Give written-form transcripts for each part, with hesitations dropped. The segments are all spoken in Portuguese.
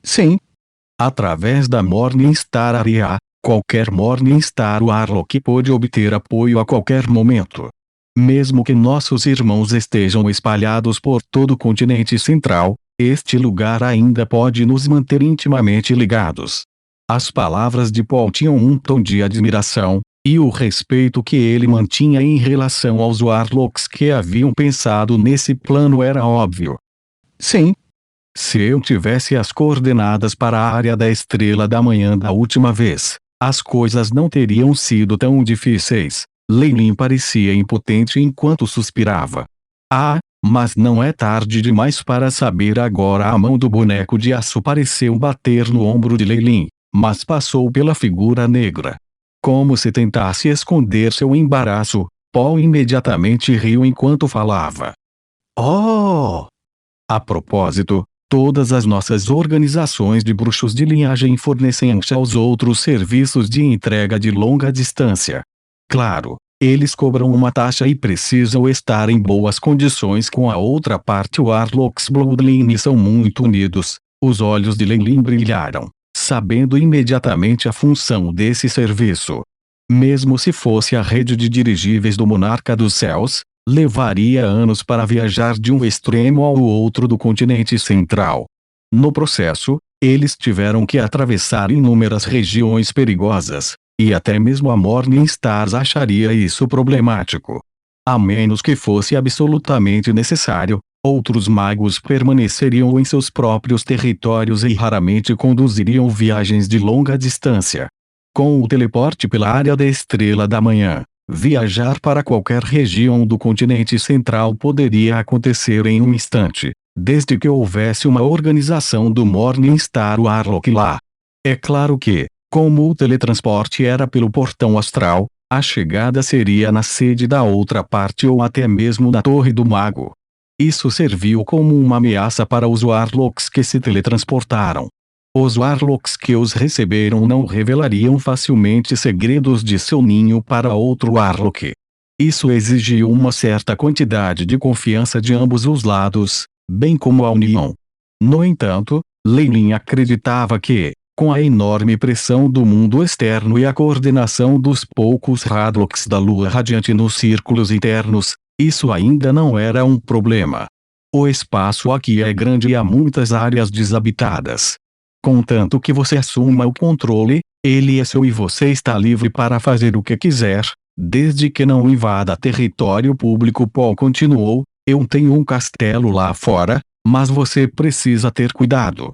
Sim. Através da Morningstar Area, qualquer Morningstar Warlock pode obter apoio a qualquer momento. Mesmo que nossos irmãos estejam espalhados por todo o continente central, este lugar ainda pode nos manter intimamente ligados. As palavras de Paul tinham um tom de admiração, e o respeito que ele mantinha em relação aos Warlocks que haviam pensado nesse plano era óbvio. Sim. Se eu tivesse as coordenadas para a área da Estrela da Manhã da última vez, as coisas não teriam sido tão difíceis. Leilin parecia impotente enquanto suspirava. Ah, mas não é tarde demais para saber agora. A mão do boneco de aço pareceu bater no ombro de Leilin, mas passou pela figura negra. Como se tentasse esconder seu embaraço, Paul imediatamente riu enquanto falava. Oh! A propósito, todas as nossas organizações de bruxos de linhagem fornecem aos outros serviços de entrega de longa distância. Claro, eles cobram uma taxa e precisam estar em boas condições com a outra parte. Warlocks Bloodline são muito unidos. Os olhos de Leilin brilharam, sabendo imediatamente a função desse serviço. Mesmo se fosse a rede de dirigíveis do Monarca dos Céus, levaria anos para viajar de um extremo ao outro do continente central. No processo, eles tiveram que atravessar inúmeras regiões perigosas, e até mesmo a Morningstar acharia isso problemático. A menos que fosse absolutamente necessário, outros magos permaneceriam em seus próprios territórios e raramente conduziriam viagens de longa distância. Com o teleporte pela área da Estrela da Manhã, viajar para qualquer região do continente central poderia acontecer em um instante, desde que houvesse uma organização do Morningstar Warlock lá. É claro que, como o teletransporte era pelo portão astral, a chegada seria na sede da outra parte ou até mesmo na Torre do Mago. Isso serviu como uma ameaça para os Warlocks que se teletransportaram. Os Warlocks que os receberam não revelariam facilmente segredos de seu ninho para outro Warlock. Isso exigiu uma certa quantidade de confiança de ambos os lados, bem como a união. No entanto, Leilin acreditava que, com a enorme pressão do mundo externo e a coordenação dos poucos Radlocks da Lua Radiante nos círculos internos, isso ainda não era um problema. O espaço aqui é grande e há muitas áreas desabitadas. Contanto que você assuma o controle, ele é seu e você está livre para fazer o que quiser, desde que não invada território público. Paul continuou, eu tenho um castelo lá fora, mas você precisa ter cuidado.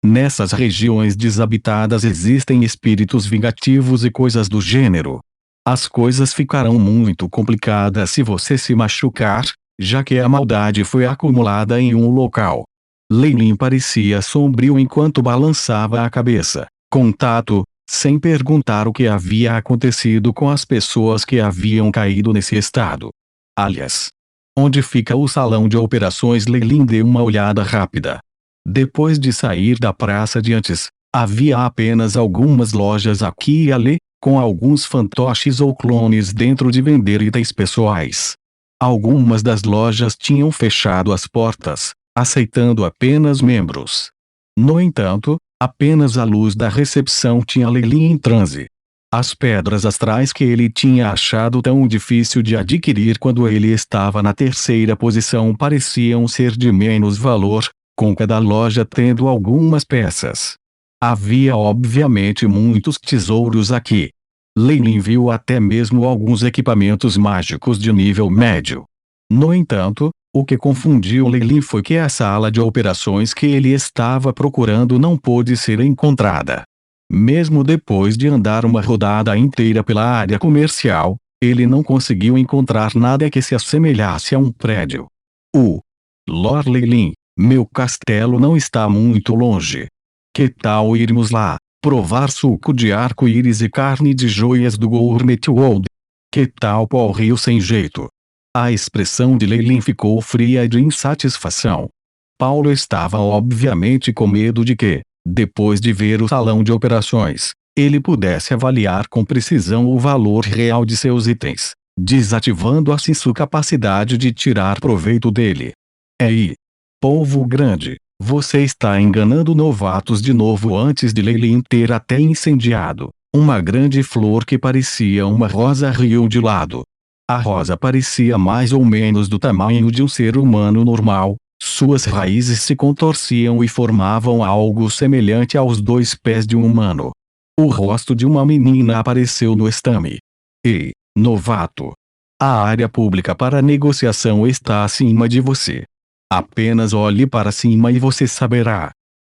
Nessas regiões desabitadas existem espíritos vingativos e coisas do gênero. As coisas ficarão muito complicadas se você se machucar, já que a maldade foi acumulada em um local. Leilin parecia sombrio enquanto balançava a cabeça, com tato, sem perguntar o que havia acontecido com as pessoas que haviam caído nesse estado. Aliás, onde fica o salão de operações? Leilin deu uma olhada rápida. Depois de sair da praça de antes, havia apenas algumas lojas aqui e ali, com alguns fantoches ou clones dentro de vender itens pessoais. Algumas das lojas tinham fechado as portas, aceitando apenas membros. No entanto, apenas a luz da recepção tinha Leilin em transe. As pedras astrais que ele tinha achado tão difícil de adquirir quando ele estava na terceira posição pareciam ser de menos valor, com cada loja tendo algumas peças. Havia obviamente muitos tesouros aqui. Leilin viu até mesmo alguns equipamentos mágicos de nível médio. No entanto, o que confundiu Leilin foi que a sala de operações que ele estava procurando não pôde ser encontrada. Mesmo depois de andar uma rodada inteira pela área comercial, ele não conseguiu encontrar nada que se assemelhasse a um prédio. Lord Leilin, meu castelo não está muito longe. Que tal irmos lá, provar suco de arco-íris e carne de joias do Gourmet World? Que tal? Paul riu sem jeito. A expressão de Leilin ficou fria de insatisfação. Paulo estava obviamente com medo de que, depois de ver o salão de operações, ele pudesse avaliar com precisão o valor real de seus itens, desativando assim sua capacidade de tirar proveito dele. Ei, povo grande, Você está enganando novatos de novo. Antes de Leilin ter até incendiado, uma grande flor que parecia uma rosa riu de lado. A rosa parecia mais ou menos do tamanho de um ser humano normal, suas raízes se contorciam e formavam algo semelhante aos 2 pés de um humano. O rosto de uma menina apareceu no estame. Ei, novato! A área pública para negociação está acima de você. Apenas olhe para cima e você saberá.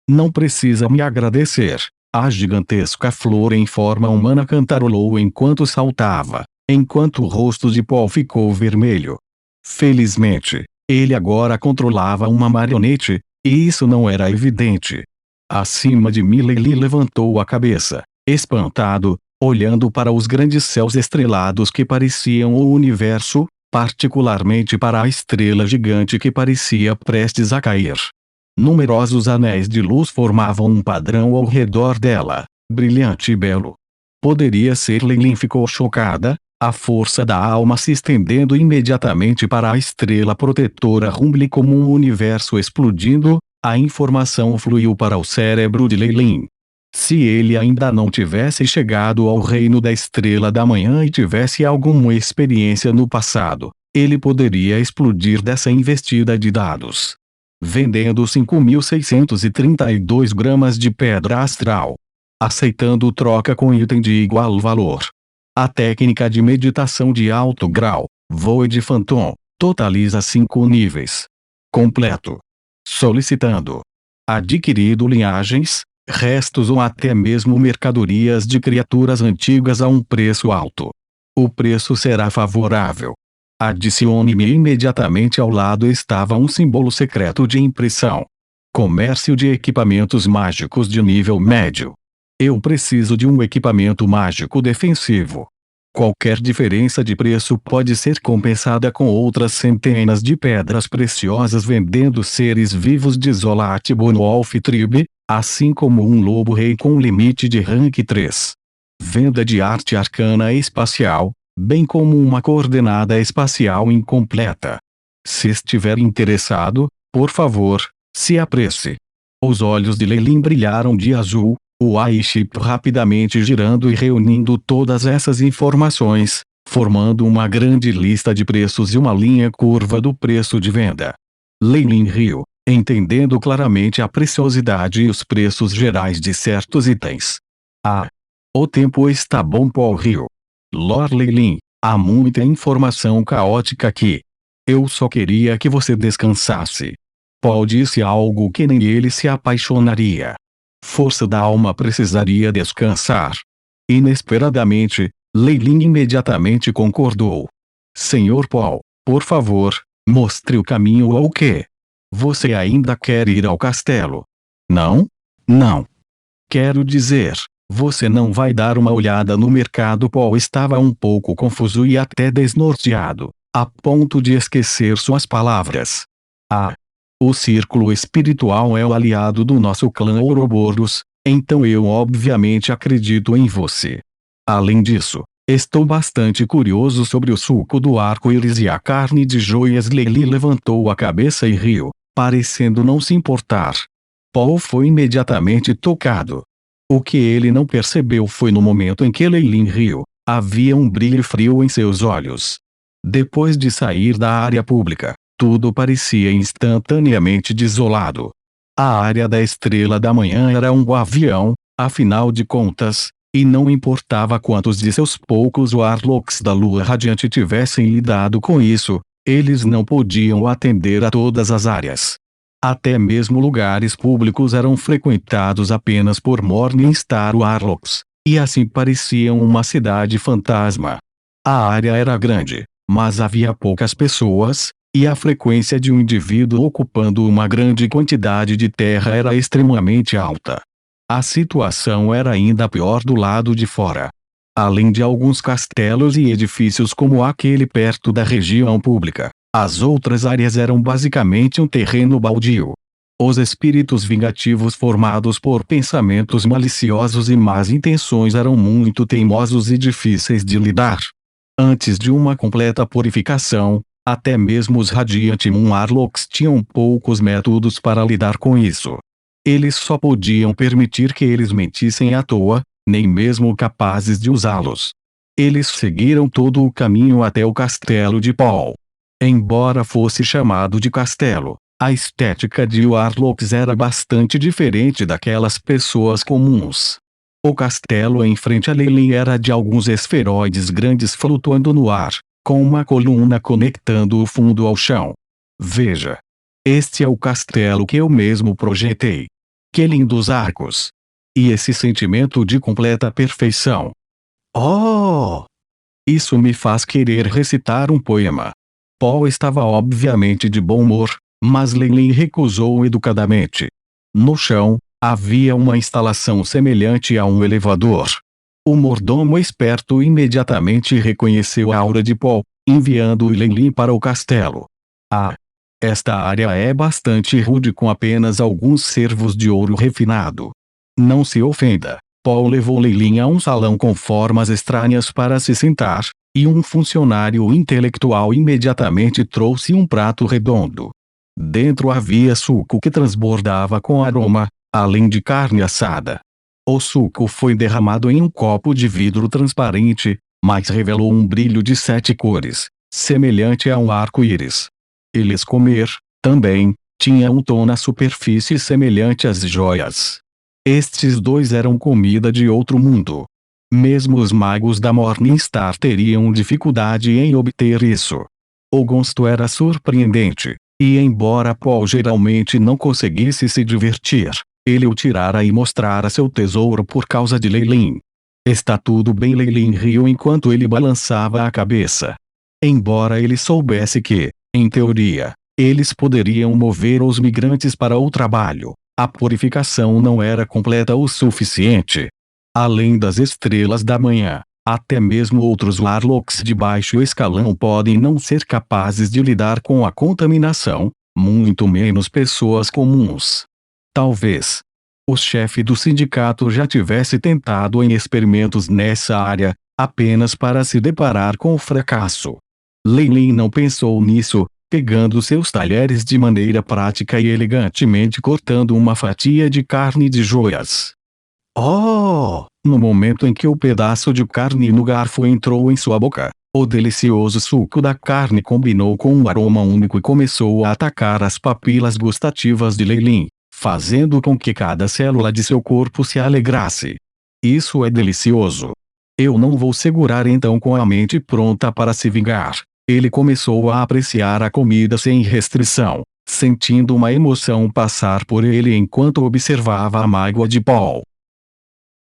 Não precisa me agradecer. A gigantesca flor em forma humana cantarolou enquanto saltava, enquanto o rosto de Paul ficou vermelho. Felizmente, ele agora controlava uma marionete, e isso não era evidente. Acima de mim Leilin levantou a cabeça, espantado, olhando para os grandes céus estrelados que pareciam o universo, particularmente para a estrela gigante que parecia prestes a cair. Numerosos anéis de luz formavam um padrão ao redor dela, brilhante e belo. Poderia ser. Leilin ficou chocada, a força da alma se estendendo imediatamente para a estrela protetora Rumble como um universo explodindo. A informação fluiu para o cérebro de Leilin. Se ele ainda não tivesse chegado ao reino da estrela da manhã e tivesse alguma experiência no passado, ele poderia explodir dessa investida de dados. Vendendo 5.632 gramas de pedra astral. Aceitando troca com item de igual valor. A técnica de meditação de alto grau, Void Phantom, totaliza 5 níveis. Completo. Solicitando. Adquirido linhagens, restos ou até mesmo mercadorias de criaturas antigas a um preço alto. O preço será favorável. Adicione-me. Imediatamente ao lado estava um símbolo secreto de impressão. Comércio de equipamentos mágicos de nível médio. Eu preciso de um equipamento mágico defensivo. Qualquer diferença de preço pode ser compensada com outras centenas de pedras preciosas vendendo seres vivos de Zolat Bonwolf Tribe, assim como um lobo rei com limite de rank 3. Venda de arte arcana espacial, bem como uma coordenada espacial incompleta. Se estiver interessado, por favor, se apresse. Os olhos de Leilin brilharam de azul, o iShip rapidamente girando e reunindo todas essas informações, formando uma grande lista de preços e uma linha curva do preço de venda. Leilin riu, entendendo claramente a preciosidade e os preços gerais de certos itens. Ah! O tempo está bom. Paul riu. Lord Leilin, há muita informação caótica aqui. Eu só queria que você descansasse. Paul disse algo que nem ele se apaixonaria. Força da alma precisaria descansar. Inesperadamente, Leilin imediatamente concordou. Senhor Paul, por favor, mostre o caminho ao quê? Você ainda quer ir ao castelo? Não? Não. Quero dizer, você não vai dar uma olhada no mercado? Paul estava um pouco confuso e até desnorteado, a ponto de esquecer suas palavras. Ah! O círculo espiritual é o aliado do nosso clã Ouroboros, então eu obviamente acredito em você. Além disso, estou bastante curioso sobre o suco do arco-íris e a carne de joias. Leilin levantou a cabeça e riu, parecendo não se importar. Paul foi imediatamente tocado. O que ele não percebeu foi no momento em que Leilin riu, havia um brilho frio em seus olhos. Depois de sair da área pública, tudo parecia instantaneamente desolado. A área da estrela da manhã era um guardião, afinal de contas, e não importava quantos de seus poucos Warlocks da Lua Radiante tivessem lidado com isso, eles não podiam atender a todas as áreas. Até mesmo lugares públicos eram frequentados apenas por Morningstar Warlocks, e assim pareciam uma cidade fantasma. A área era grande, mas havia poucas pessoas, e a frequência de um indivíduo ocupando uma grande quantidade de terra era extremamente alta. A situação era ainda pior do lado de fora. Além de alguns castelos e edifícios como aquele perto da região pública, as outras áreas eram basicamente um terreno baldio. Os espíritos vingativos formados por pensamentos maliciosos e más intenções eram muito teimosos e difíceis de lidar. Antes de uma completa purificação, Até mesmo os Radiant Moon Warlocks tinham poucos métodos para lidar com isso. Eles só podiam permitir que eles mentissem à toa, nem mesmo capazes de usá-los. Eles seguiram todo o caminho até o castelo de Paul. Embora fosse chamado de castelo, a estética de Warlocks era bastante diferente daquelas pessoas comuns. O castelo em frente a Leyline era de alguns esferoides grandes flutuando no ar, com uma coluna conectando o fundo ao chão. Veja. Este é o castelo que eu mesmo projetei. Que lindos arcos! E esse sentimento de completa perfeição. Oh! Isso me faz querer recitar um poema. Paul estava obviamente de bom humor, mas Leyline recusou educadamente. No chão, havia uma instalação semelhante a um elevador. O mordomo esperto imediatamente reconheceu a aura de Paul, enviando Leyline para o castelo. Ah! Esta área é bastante rude com apenas alguns servos de ouro refinado. Não se ofenda. Paul levou Leyline a um salão com formas estranhas para se sentar, e um funcionário intelectual imediatamente trouxe um prato redondo. Dentro havia suco que transbordava com aroma, além de carne assada. O suco foi derramado em um copo de vidro transparente, mas revelou um brilho de 7 cores, semelhante a um arco-íris. Eles comer, também, tinha um tom na superfície semelhante às joias. Estes dois eram comida de outro mundo. Mesmo os magos da Morningstar teriam dificuldade em obter isso. O gosto era surpreendente, e embora Paul geralmente não conseguisse se divertir, ele o tirara e mostrara seu tesouro por causa de Leyline. Está tudo bem, Leyline riu enquanto ele balançava a cabeça. Embora ele soubesse que, em teoria, eles poderiam mover os migrantes para o trabalho, a purificação não era completa o suficiente. Além das estrelas da manhã, até mesmo outros Warlocks de baixo escalão podem não ser capazes de lidar com a contaminação, muito menos pessoas comuns. Talvez o chefe do sindicato já tivesse tentado em experimentos nessa área, apenas para se deparar com o fracasso. Leyline não pensou nisso, pegando seus talheres de maneira prática e elegantemente cortando uma fatia de carne de joias. Oh! No momento em que o pedaço de carne no garfo entrou em sua boca, o delicioso suco da carne combinou com um aroma único e começou a atacar as papilas gustativas de Leyline, fazendo com que cada célula de seu corpo se alegrasse. Isso é delicioso. Eu não vou segurar então com a mente pronta para se vingar. Ele começou a apreciar a comida sem restrição, sentindo uma emoção passar por ele enquanto observava a mágoa de Paul.